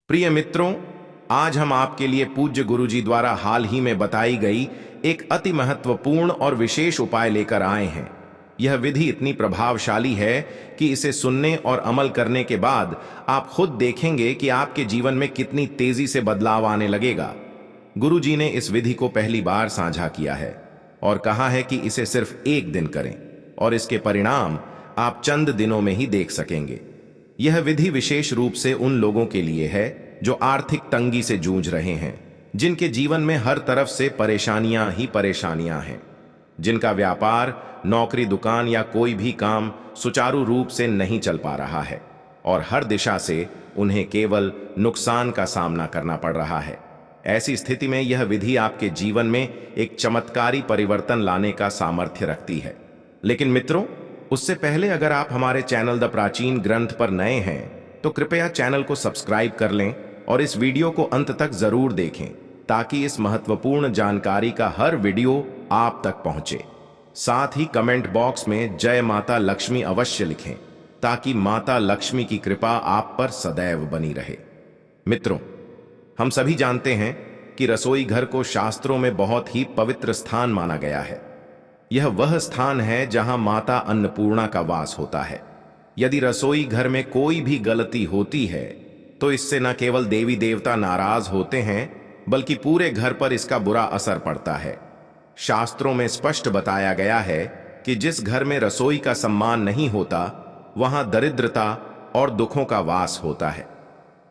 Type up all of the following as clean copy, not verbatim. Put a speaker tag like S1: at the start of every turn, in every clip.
S1: प्रिय मित्रों, आज हम आपके लिए पूज्य गुरुजी द्वारा हाल ही में बताई गई एक अति महत्वपूर्ण और विशेष उपाय लेकर आए हैं। यह विधि इतनी प्रभावशाली है कि इसे सुनने और अमल करने के बाद आप खुद देखेंगे कि आपके जीवन में कितनी तेजी से बदलाव आने लगेगा। गुरुजी ने इस विधि को पहली बार साझा किया है और कहा है कि इसे सिर्फ एक दिन करें और इसके परिणाम आप चंद दिनों में ही देख सकेंगे। यह विधि विशेष रूप से उन लोगों के लिए है जो आर्थिक तंगी से जूझ रहे हैं, जिनके जीवन में हर तरफ से परेशानियां ही परेशानियां हैं, जिनका व्यापार, नौकरी, दुकान या कोई भी काम सुचारू रूप से नहीं चल पा रहा है और हर दिशा से उन्हें केवल नुकसान का सामना करना पड़ रहा है। ऐसी स्थिति में यह विधि आपके जीवन में एक चमत्कारी परिवर्तन लाने का सामर्थ्य रखती है। लेकिन मित्रों, उससे पहले अगर आप हमारे चैनल द प्राचीन ग्रंथ पर नए हैं तो कृपया चैनल को सब्सक्राइब कर लें और इस वीडियो को अंत तक जरूर देखें ताकि इस महत्वपूर्ण जानकारी का हर वीडियो आप तक पहुंचे। साथ ही कमेंट बॉक्स में जय माता लक्ष्मी अवश्य लिखें ताकि माता लक्ष्मी की कृपा आप पर सदैव बनी रहे। मित्रों, हम सभी जानते हैं कि रसोई घर को शास्त्रों में बहुत ही पवित्र स्थान माना गया है। यह वह स्थान है जहां माता अन्नपूर्णा का वास होता है। यदि रसोई घर में कोई भी गलती होती है तो इससे न केवल देवी देवता नाराज होते हैं बल्कि पूरे घर पर इसका बुरा असर पड़ता है। शास्त्रों में स्पष्ट बताया गया है कि जिस घर में रसोई का सम्मान नहीं होता वहां दरिद्रता और दुखों का वास होता है।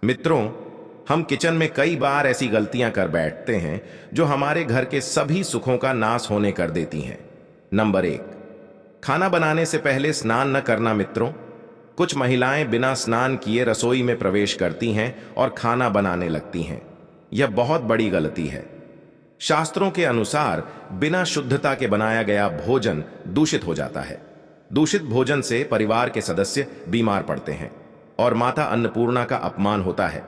S1: मित्रों, हम किचन में कई बार ऐसी गलतियां कर बैठते हैं जो हमारे घर के सभी सुखों का नाश होने कर देती हैं। नंबर 1, खाना बनाने से पहले स्नान न करना। मित्रों, कुछ महिलाएं बिना स्नान किए रसोई में प्रवेश करती हैं और खाना बनाने लगती हैं। यह बहुत बड़ी गलती है। शास्त्रों के अनुसार बिना शुद्धता के बनाया गया भोजन दूषित हो जाता है। दूषित भोजन से परिवार के सदस्य बीमार पड़ते हैं और माता अन्नपूर्णा का अपमान होता है।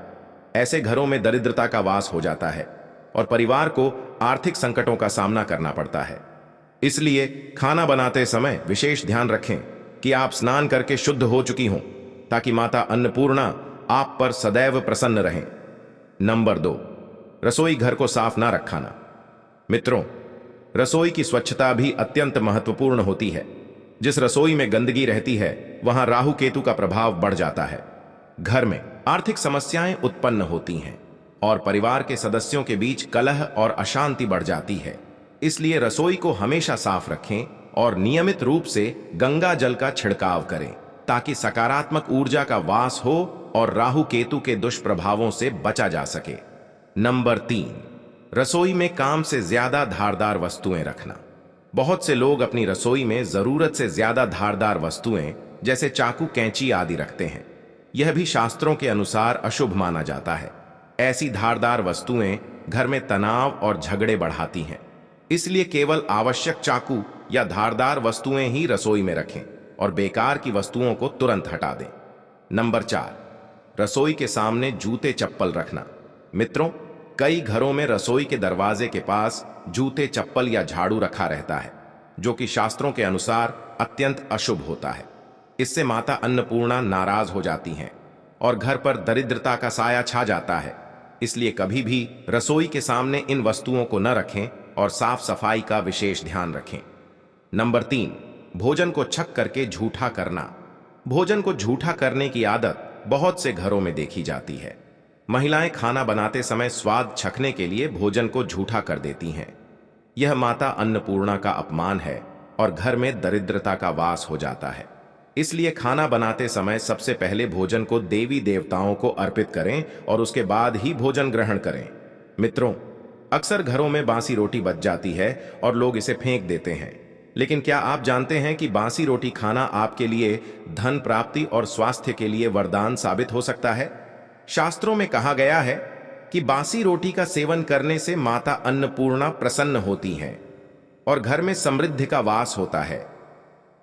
S1: ऐसे घरों में दरिद्रता का वास हो जाता है और परिवार को आर्थिक संकटों का सामना करना पड़ता है। इसलिए खाना बनाते समय विशेष ध्यान रखें कि आप स्नान करके शुद्ध हो चुकी हों ताकि माता अन्नपूर्णा आप पर सदैव प्रसन्न रहें। नंबर 2, रसोई घर को साफ ना रखना। मित्रों, रसोई की स्वच्छता भी अत्यंत महत्वपूर्ण होती है। जिस रसोई में गंदगी रहती है वहां राहु केतु का प्रभाव बढ़ जाता है। घर में आर्थिक समस्याएं उत्पन्न होती हैं और परिवार के सदस्यों के बीच कलह और अशांति बढ़ जाती है। इसलिए रसोई को हमेशा साफ रखें और नियमित रूप से गंगा जल का छिड़काव करें ताकि सकारात्मक ऊर्जा का वास हो और राहु केतु के दुष्प्रभावों से बचा जा सके। नंबर 3, रसोई में काम से ज्यादा धारदार वस्तुएं रखना। बहुत से लोग अपनी रसोई में जरूरत से ज्यादा धारदार वस्तुएं जैसे चाकू, कैंची आदि रखते हैं। यह भी शास्त्रों के अनुसार अशुभ माना जाता है। ऐसी धारदार वस्तुएं घर में तनाव और झगड़े बढ़ाती हैं। इसलिए केवल आवश्यक चाकू या धारदार वस्तुएं ही रसोई में रखें और बेकार की वस्तुओं को तुरंत हटा दें। नंबर 4, रसोई के सामने जूते चप्पल रखना। मित्रों, कई घरों में रसोई के दरवाजे के पास जूते, चप्पल या झाड़ू रखा रहता है जो कि शास्त्रों के अनुसार अत्यंत अशुभ होता है। इससे माता अन्नपूर्णा नाराज हो जाती हैं और घर पर दरिद्रता का साया छा जाता है। इसलिए कभी भी रसोई के सामने इन वस्तुओं को न रखें और साफ सफाई का विशेष ध्यान रखें। नंबर 3, भोजन को छक करके झूठा करना। भोजन को झूठा करने की आदत बहुत से घरों में देखी जाती है। महिलाएं खाना बनाते समय स्वाद छकने के लिए भोजन को झूठा कर देती हैं। यह माता अन्नपूर्णा का अपमान है और घर में दरिद्रता का वास हो जाता है। इसलिए खाना बनाते समय सबसे पहले भोजन को देवी देवताओं को अर्पित करें और उसके बाद ही भोजन ग्रहण करें। मित्रों, अक्सर घरों में बासी रोटी बच जाती है और लोग इसे फेंक देते हैं। लेकिन क्या आप जानते हैं कि बासी रोटी खाना आपके लिए धन प्राप्ति और स्वास्थ्य के लिए वरदान साबित हो सकता है? शास्त्रों में कहा गया है कि बासी रोटी का सेवन करने से माता अन्नपूर्णा प्रसन्न होती हैं और घर में समृद्धि का वास होता है।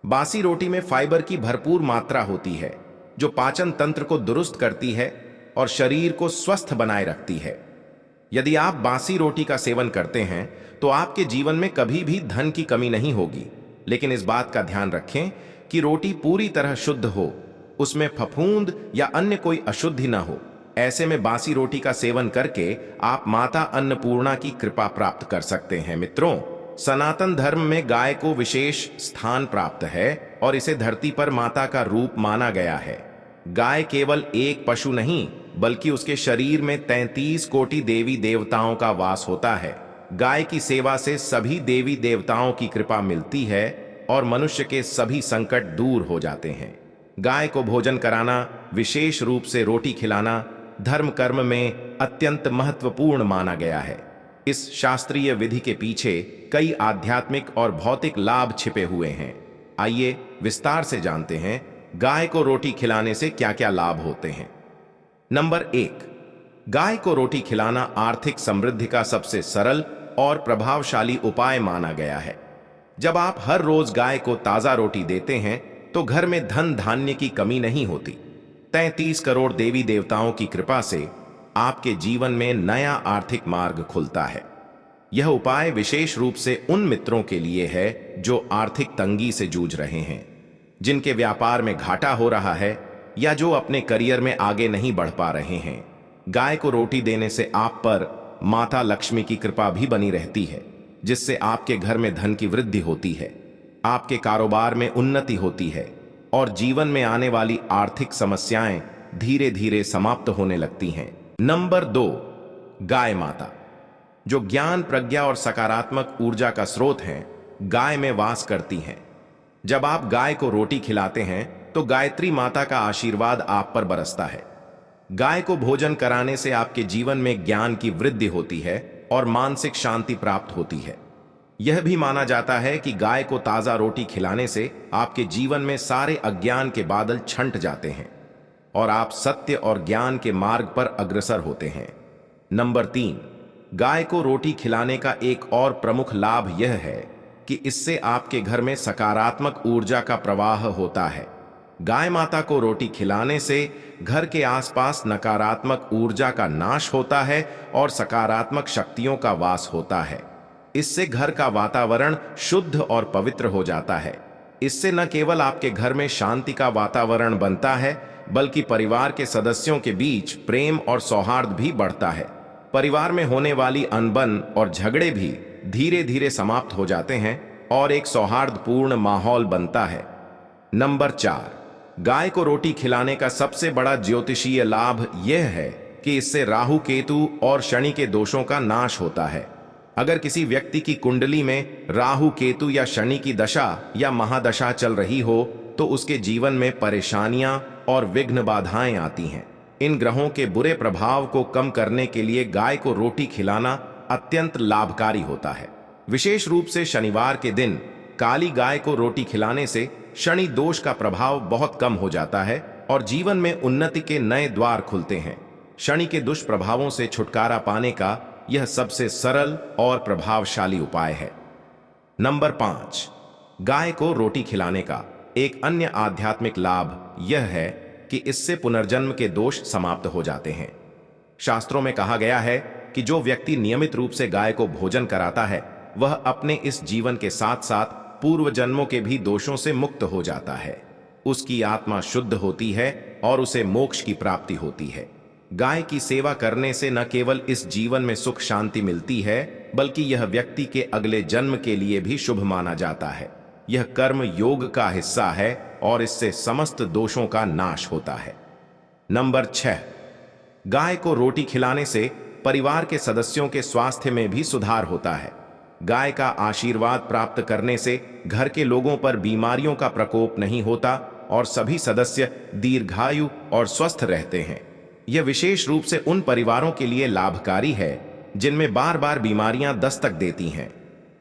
S1: बासी रोटी में फाइबर की भरपूर मात्रा होती है जो पाचन तंत्र को दुरुस्त करती है और शरीर को स्वस्थ बनाए रखती है। यदि आप बासी रोटी का सेवन करते हैं तो आपके जीवन में कभी भी धन की कमी नहीं होगी। लेकिन इस बात का ध्यान रखें कि रोटी पूरी तरह शुद्ध हो, उसमें फफूंद या अन्य कोई अशुद्धि न हो। ऐसे में बासी रोटी का सेवन करके आप माता अन्नपूर्णा की कृपा प्राप्त कर सकते हैं। मित्रों, सनातन धर्म में गाय को विशेष स्थान प्राप्त है और इसे धरती पर माता का रूप माना गया है। गाय केवल एक पशु नहीं, बल्कि उसके शरीर में 33 कोटि देवी देवताओं का वास होता है। गाय की सेवा से सभी देवी देवताओं की कृपा मिलती है और मनुष्य के सभी संकट दूर हो जाते हैं। गाय को भोजन कराना, विशेष रूप से रोटी खिलाना, धर्म कर्म में अत्यंत महत्वपूर्ण माना गया है। इस शास्त्रीय विधि के पीछे कई आध्यात्मिक और भौतिक लाभ छिपे हुए हैं। आइए विस्तार से जानते हैं गाय को रोटी खिलाने से क्या क्या लाभ होते हैं। नंबर 1, गाय को रोटी खिलाना आर्थिक समृद्धि का सबसे सरल और प्रभावशाली उपाय माना गया है। जब आप हर रोज गाय को ताजा रोटी देते हैं तो घर में धन धान्य की कमी नहीं होती। 33 करोड़ देवी देवताओं की कृपा से आपके जीवन में नया आर्थिक मार्ग खुलता है। यह उपाय विशेष रूप से उन मित्रों के लिए है जो आर्थिक तंगी से जूझ रहे हैं, जिनके व्यापार में घाटा हो रहा है या जो अपने करियर में आगे नहीं बढ़ पा रहे हैं। गाय को रोटी देने से आप पर माता लक्ष्मी की कृपा भी बनी रहती है, जिससे आपके घर में धन की वृद्धि होती है, आपके कारोबार में उन्नति होती है और जीवन में आने वाली आर्थिक समस्याएं धीरे धीरे समाप्त होने लगती हैं। नंबर 2, गाय माता, जो ज्ञान, प्रज्ञा और सकारात्मक ऊर्जा का स्रोत हैं, गाय में वास करती हैं। जब आप गाय को रोटी खिलाते हैं तो गायत्री माता का आशीर्वाद आप पर बरसता है। गाय को भोजन कराने से आपके जीवन में ज्ञान की वृद्धि होती है और मानसिक शांति प्राप्त होती है। यह भी माना जाता है कि गाय को ताजा रोटी खिलाने से आपके जीवन में सारे अज्ञान के बादल छंट जाते हैं और आप सत्य और ज्ञान के मार्ग पर अग्रसर होते हैं। नंबर 3, गाय को रोटी खिलाने का एक और प्रमुख लाभ यह है कि इससे आपके घर में सकारात्मक ऊर्जा का प्रवाह होता है। गाय माता को रोटी खिलाने से घर के आसपास नकारात्मक ऊर्जा का नाश होता है और सकारात्मक शक्तियों का वास होता है। इससे घर का वातावरण शुद्ध और पवित्र हो जाता है। इससे न केवल आपके घर में शांति का वातावरण बनता है, बल्कि परिवार के सदस्यों के बीच प्रेम और सौहार्द भी बढ़ता है। परिवार में होने वाली अनबन और झगड़े भी धीरे धीरे समाप्त हो जाते हैं और एक सौहार्दपूर्ण माहौल बनता है। नंबर 4, गाय को रोटी खिलाने का सबसे बड़ा ज्योतिषीय लाभ यह है कि इससे राहु, केतु और शनि के दोषों का नाश होता है। अगर किसी व्यक्ति की कुंडली में राहु, केतु या शनि की दशा या महादशा चल रही हो तो उसके जीवन में परेशानियां और विघ्न बाधाएं आती हैं। इन ग्रहों के बुरे प्रभाव को कम करने के लिए गाय को रोटी खिलाना अत्यंत लाभकारी होता है। विशेष रूप से शनिवार के दिन काली गाय को रोटी खिलाने से शनि दोष का प्रभाव बहुत कम हो जाता है और जीवन में उन्नति के नए द्वार खुलते हैं। शनि के दुष्प्रभावों से छुटकारा पाने का यह सबसे सरल और प्रभावशाली उपाय है। नंबर 5, गाय को रोटी खिलाने का एक अन्य आध्यात्मिक लाभ यह है कि इससे पुनर्जन्म के दोष समाप्त हो जाते हैं। शास्त्रों में कहा गया है कि जो व्यक्ति नियमित रूप से गाय को भोजन कराता है वह अपने इस जीवन के साथ साथ पूर्व जन्मों के भी दोषों से मुक्त हो जाता है। उसकी आत्मा शुद्ध होती है और उसे मोक्ष की प्राप्ति होती है। गाय की सेवा करने से न केवल इस जीवन में सुख शांति मिलती है, बल्कि यह व्यक्ति के अगले जन्म के लिए भी शुभ माना जाता है। यह कर्म योग का हिस्सा है और इससे समस्त दोषों का नाश होता है। नंबर 6, गाय को रोटी खिलाने से परिवार के सदस्यों के स्वास्थ्य में भी सुधार होता है। गाय का आशीर्वाद प्राप्त करने से घर के लोगों पर बीमारियों का प्रकोप नहीं होता और सभी सदस्य दीर्घायु और स्वस्थ रहते हैं। यह विशेष रूप से उन परिवारों के लिए लाभकारी है जिनमें बार बार बीमारियां दस्तक देती हैं।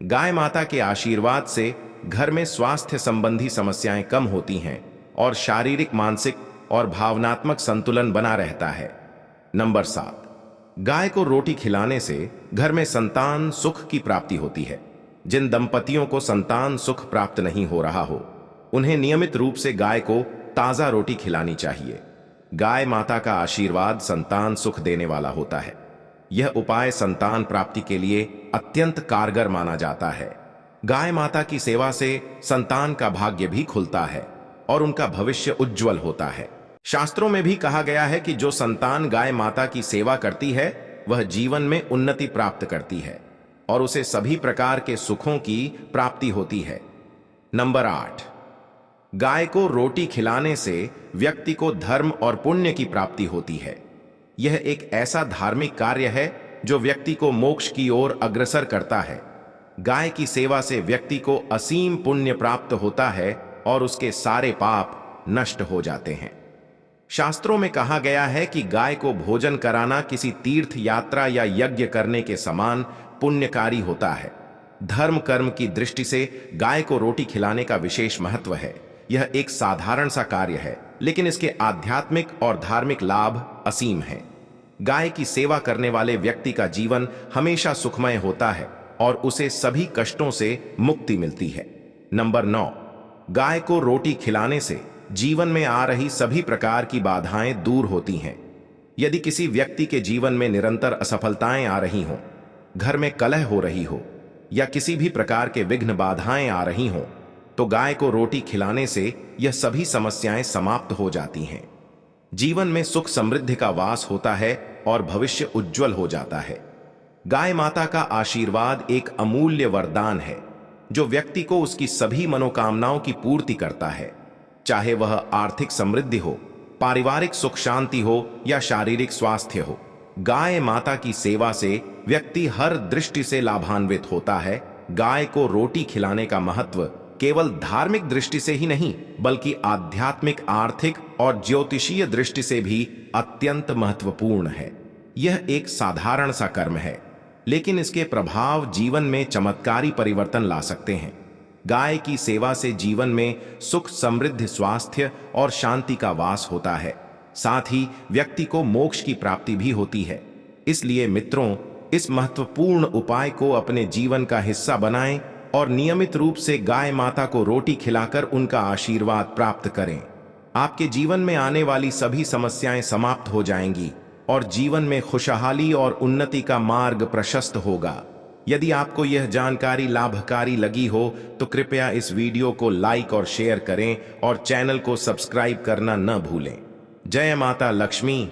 S1: गाय माता के आशीर्वाद से घर में स्वास्थ्य संबंधी समस्याएं कम होती हैं और शारीरिक, मानसिक और भावनात्मक संतुलन बना रहता है। नंबर 7, गाय को रोटी खिलाने से घर में संतान सुख की प्राप्ति होती है। जिन दंपतियों को संतान सुख प्राप्त नहीं हो रहा हो, उन्हें नियमित रूप से गाय को ताजा रोटी खिलानी चाहिए। गाय माता का आशीर्वाद संतान सुख देने वाला होता है। यह उपाय संतान प्राप्ति के लिए अत्यंत कारगर माना जाता है। गाय माता की सेवा से संतान का भाग्य भी खुलता है और उनका भविष्य उज्जवल होता है। शास्त्रों में भी कहा गया है कि जो संतान गाय माता की सेवा करती है वह जीवन में उन्नति प्राप्त करती है और उसे सभी प्रकार के सुखों की प्राप्ति होती है। नंबर 8, गाय को रोटी खिलाने से व्यक्ति को धर्म और पुण्य की प्राप्ति होती है। यह एक ऐसा धार्मिक कार्य है जो व्यक्ति को मोक्ष की ओर अग्रसर करता है। गाय की सेवा से व्यक्ति को असीम पुण्य प्राप्त होता है और उसके सारे पाप नष्ट हो जाते हैं। शास्त्रों में कहा गया है कि गाय को भोजन कराना किसी तीर्थ यात्रा या यज्ञ करने के समान पुण्यकारी होता है। धर्म कर्म की दृष्टि से गाय को रोटी खिलाने का विशेष महत्व है। यह एक साधारण सा कार्य है, लेकिन इसके आध्यात्मिक और धार्मिक लाभ असीम हैं। गाय की सेवा करने वाले व्यक्ति का जीवन हमेशा सुखमय होता है और उसे सभी कष्टों से मुक्ति मिलती है। नंबर 9, गाय को रोटी खिलाने से जीवन में आ रही सभी प्रकार की बाधाएं दूर होती हैं। यदि किसी व्यक्ति के जीवन में निरंतर असफलताएं आ रही हों, घर में कलह हो रही हो या किसी भी प्रकार के विघ्न बाधाएं आ रही हों, तो गाय को रोटी खिलाने से यह सभी समस्याएं समाप्त हो जाती हैं। जीवन में सुख समृद्धि का वास होता है और भविष्य उज्जवल हो जाता है। गाय माता का आशीर्वाद एक अमूल्य वरदान है जो व्यक्ति को उसकी सभी मनोकामनाओं की पूर्ति करता है, चाहे वह आर्थिक समृद्धि हो, पारिवारिक सुख शांति हो या शारीरिक स्वास्थ्य हो। गाय माता की सेवा से व्यक्ति हर दृष्टि से लाभान्वित होता है। गाय को रोटी खिलाने का महत्व केवल धार्मिक दृष्टि से ही नहीं, बल्कि आध्यात्मिक, आर्थिक और ज्योतिषीय दृष्टि से भी अत्यंत महत्वपूर्ण है। यह एक साधारण सा कर्म है, लेकिन इसके प्रभाव जीवन में चमत्कारी परिवर्तन ला सकते हैं। गाय की सेवा से जीवन में सुख, समृद्धि, स्वास्थ्य और शांति का वास होता है। साथ ही व्यक्ति को मोक्ष की प्राप्ति भी होती है। इसलिए मित्रों, इस महत्वपूर्ण उपाय को अपने जीवन का हिस्सा बनाएं और नियमित रूप से गाय माता को रोटी खिलाकर उनका आशीर्वाद प्राप्त करें। आपके जीवन में आने वाली सभी समस्याएं समाप्त हो जाएंगी और जीवन में खुशहाली और उन्नति का मार्ग प्रशस्त होगा। यदि आपको यह जानकारी लाभकारी लगी हो तो कृपया इस वीडियो को लाइक और शेयर करें और चैनल को सब्सक्राइब करना न भूलें। जय माता लक्ष्मी।